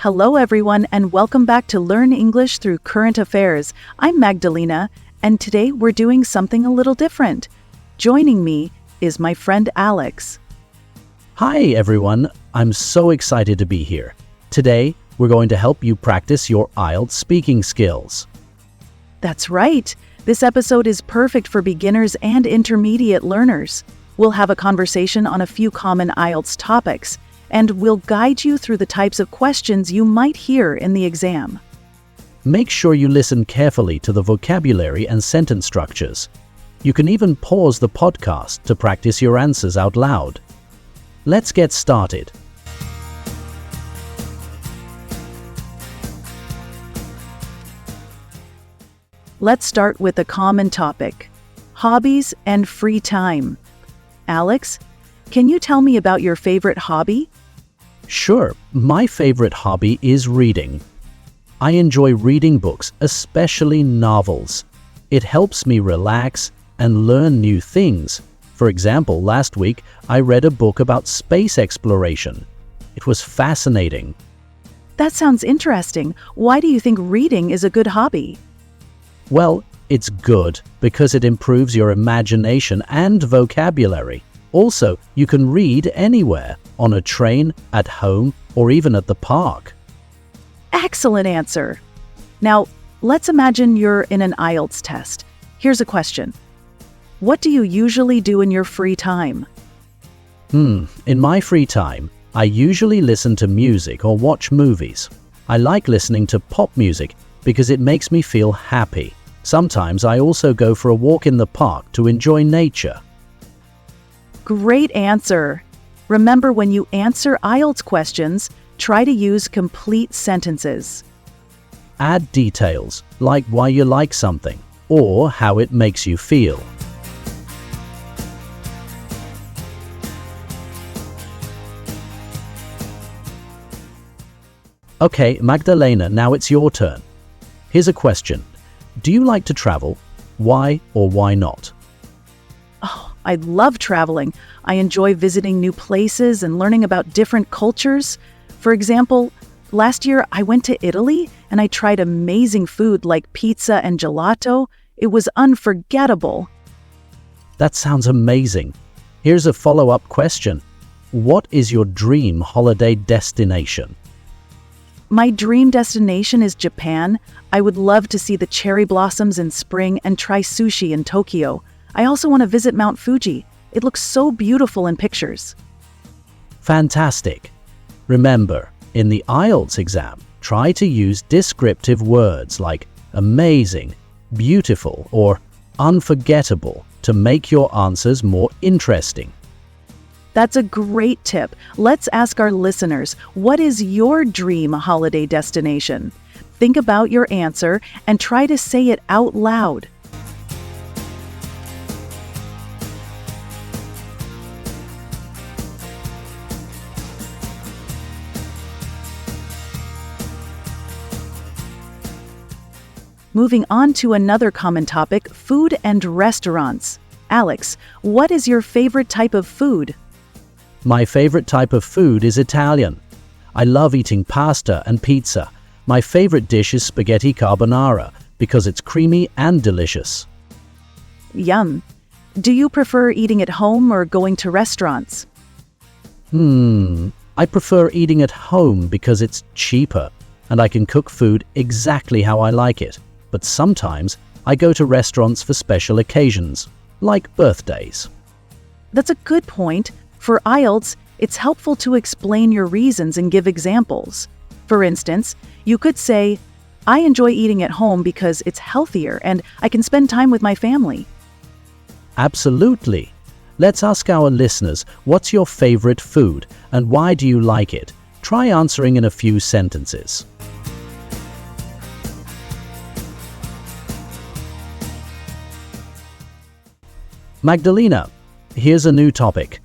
Hello everyone and welcome back to Learn English Through Current Affairs. I'm Magdalena and today we're doing something a little different. Joining me is my friend Alex. Hi everyone, I'm so excited to be here. Today we're going to help you practice your IELTS speaking skills. That's right. This episode is perfect for beginners and intermediate learners. We'll have a conversation on a few common IELTS topics, and we'll guide you through the types of questions you might hear in the exam. Make sure you listen carefully to the vocabulary and sentence structures. You can even pause the podcast to practice your answers out loud. Let's get started. Let's start with a common topic: hobbies and free time. Alex, can you tell me about your favorite hobby? Sure, my favorite hobby is reading. I enjoy reading books, especially novels. It helps me relax and learn new things. For example, last week I read a book about space exploration. It was fascinating. That sounds interesting. Why do you think reading is a good hobby? Well, it's good because it improves your imagination and vocabulary. Also, you can read anywhere, on a train, at home, or even at the park. Excellent answer. Now, let's imagine you're in an IELTS test. Here's a question. What do you usually do in your free time? In my free time, I usually listen to music or watch movies. I like listening to pop music because it makes me feel happy. Sometimes I also go for a walk in the park to enjoy nature. Great answer. Remember, when you answer IELTS questions, try to use complete sentences. Add details, like why you like something, or how it makes you feel. Okay, Magdalena, now it's your turn. Here's a question. Do you like to travel? Why or why not? I love traveling. I enjoy visiting new places and learning about different cultures. For example, last year I went to Italy and I tried amazing food like pizza and gelato. It was unforgettable. That sounds amazing. Here's a follow-up question. What is your dream holiday destination? My dream destination is Japan. I would love to see the cherry blossoms in spring and try sushi in Tokyo. I also want to visit Mount Fuji. It looks so beautiful in pictures. Fantastic. Remember, in the IELTS exam, try to use descriptive words like amazing, beautiful, or unforgettable to make your answers more interesting. That's a great tip. Let's ask our listeners, what is your dream holiday destination? Think about your answer and try to say it out loud. Moving on to another common topic, food and restaurants. Alex, what is your favorite type of food? My favorite type of food is Italian. I love eating pasta and pizza. My favorite dish is spaghetti carbonara because it's creamy and delicious. Yum. Do you prefer eating at home or going to restaurants? I prefer eating at home because it's cheaper and I can cook food exactly how I like it. But sometimes I go to restaurants for special occasions, like birthdays. That's a good point. For IELTS, it's helpful to explain your reasons and give examples. For instance, you could say, I enjoy eating at home because it's healthier and I can spend time with my family. Absolutely. Let's ask our listeners, what's your favorite food and why do you like it? Try answering in a few sentences. Magdalena, here's a new topic.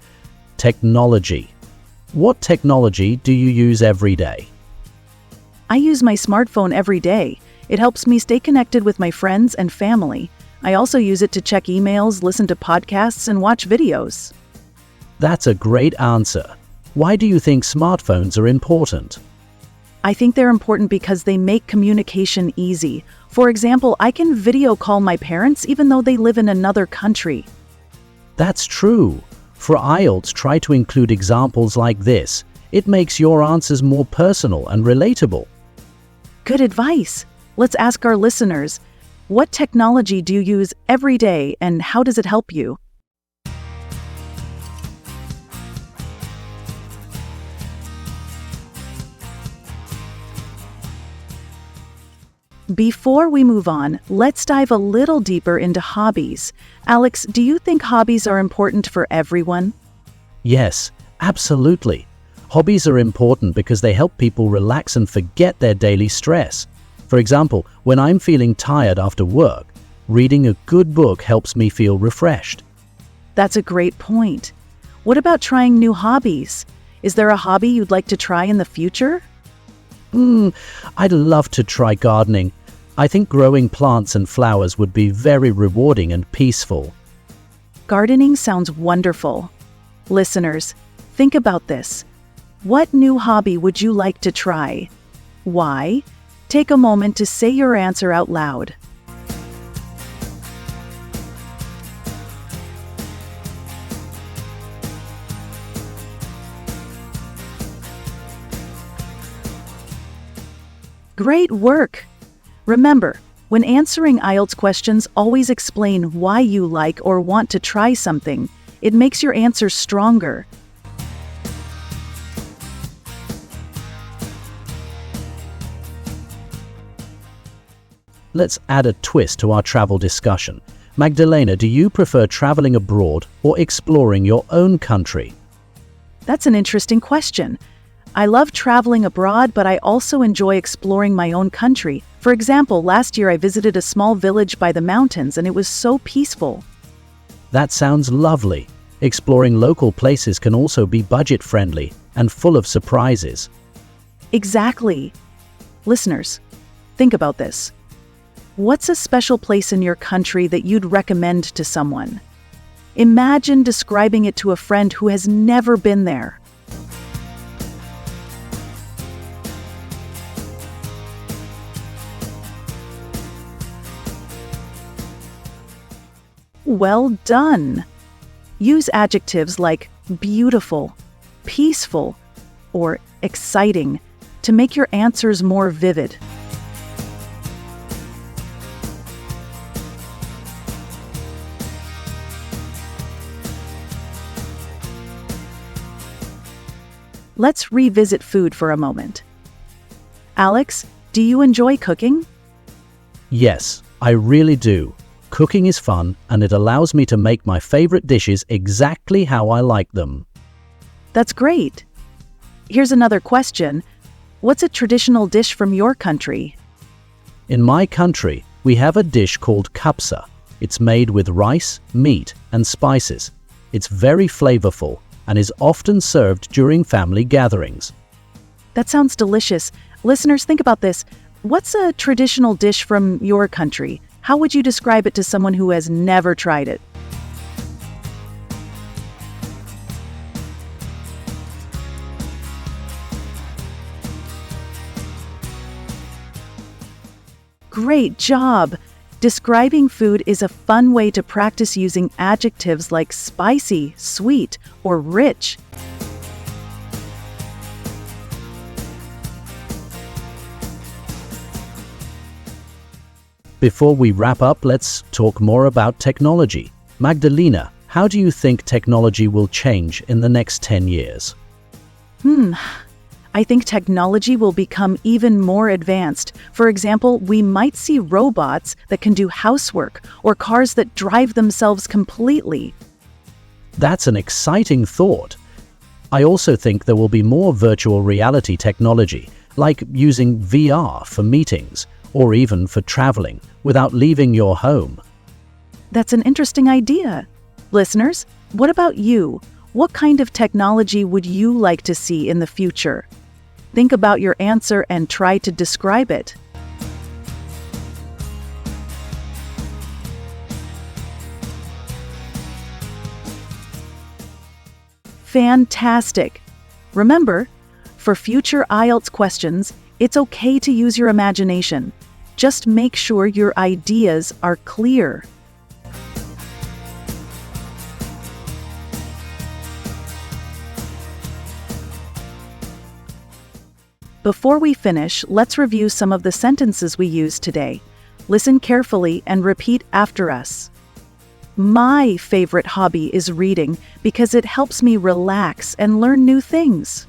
Technology. What technology do you use every day? I use my smartphone every day. It helps me stay connected with my friends and family. I also use it to check emails, listen to podcasts, and watch videos. That's a great answer. Why do you think smartphones are important? I think they're important because they make communication easy. For example, I can video call my parents even though they live in another country. That's true. For IELTS, try to include examples like this. It makes your answers more personal and relatable. Good advice. Let's ask our listeners, what technology do you use every day and how does it help you? Before we move on, let's dive a little deeper into hobbies. Alex, do you think hobbies are important for everyone? Yes, absolutely. Hobbies are important because they help people relax and forget their daily stress. For example, when I'm feeling tired after work, reading a good book helps me feel refreshed. That's a great point. What about trying new hobbies? Is there a hobby you'd like to try in the future? I'd love to try gardening. I think growing plants and flowers would be very rewarding and peaceful. Gardening sounds wonderful. Listeners, think about this. What new hobby would you like to try? Why? Take a moment to say your answer out loud. Great work! Remember, when answering IELTS questions, always explain why you like or want to try something. It makes your answer stronger. Let's add a twist to our travel discussion. Magdalena, do you prefer traveling abroad or exploring your own country? That's an interesting question. I love traveling abroad, but I also enjoy exploring my own country. For example, last year I visited a small village by the mountains and it was so peaceful. That sounds lovely. Exploring local places can also be budget-friendly and full of surprises. Exactly. Listeners, think about this. What's a special place in your country that you'd recommend to someone? Imagine describing it to a friend who has never been there. Well done! Use adjectives like beautiful, peaceful, or exciting to make your answers more vivid. Let's revisit food for a moment. Alex, do you enjoy cooking? Yes, I really do. Cooking is fun and it allows me to make my favorite dishes exactly how I like them. That's great. Here's another question. What's a traditional dish from your country? In my country, we have a dish called kapsa. It's made with rice, meat, and spices. It's very flavorful and is often served during family gatherings. That sounds delicious. Listeners, think about this. What's a traditional dish from your country? How would you describe it to someone who has never tried it? Great job! Describing food is a fun way to practice using adjectives like spicy, sweet, or rich. Before we wrap up, let's talk more about technology. Magdalena, how do you think technology will change in the next 10 years? I think technology will become even more advanced. For example, we might see robots that can do housework or cars that drive themselves completely. That's an exciting thought. I also think there will be more virtual reality technology, like using VR for meetings or even for traveling without leaving your home. That's an interesting idea. Listeners, what about you? What kind of technology would you like to see in the future? Think about your answer and try to describe it. Fantastic! Remember, for future IELTS questions, It's okay to use your imagination. Just make sure your ideas are clear. Before we finish, let's review some of the sentences we used today. Listen carefully and repeat after us. My favorite hobby is reading because it helps me relax and learn new things.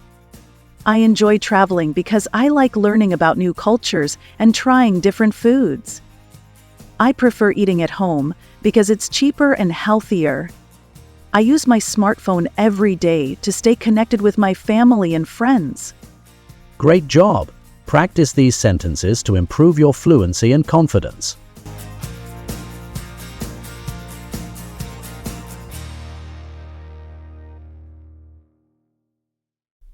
I enjoy traveling because I like learning about new cultures and trying different foods. I prefer eating at home because it's cheaper and healthier. I use my smartphone every day to stay connected with my family and friends. Great job! Practice these sentences to improve your fluency and confidence.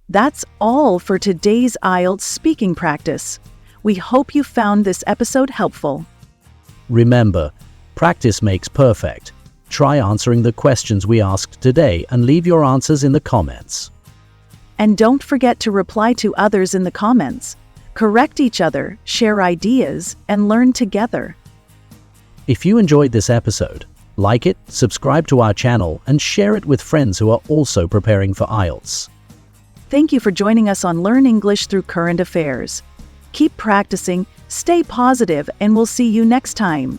That's all for today's IELTS speaking practice. We hope you found this episode helpful. Remember, practice makes perfect. Try answering the questions we asked today and leave your answers in the comments. And don't forget to reply to others in the comments. Correct each other, share ideas, and learn together. If you enjoyed this episode, like it, subscribe to our channel, and share it with friends who are also preparing for IELTS. Thank you for joining us on Learn English Through Current Affairs. Keep practicing, stay positive, and we'll see you next time.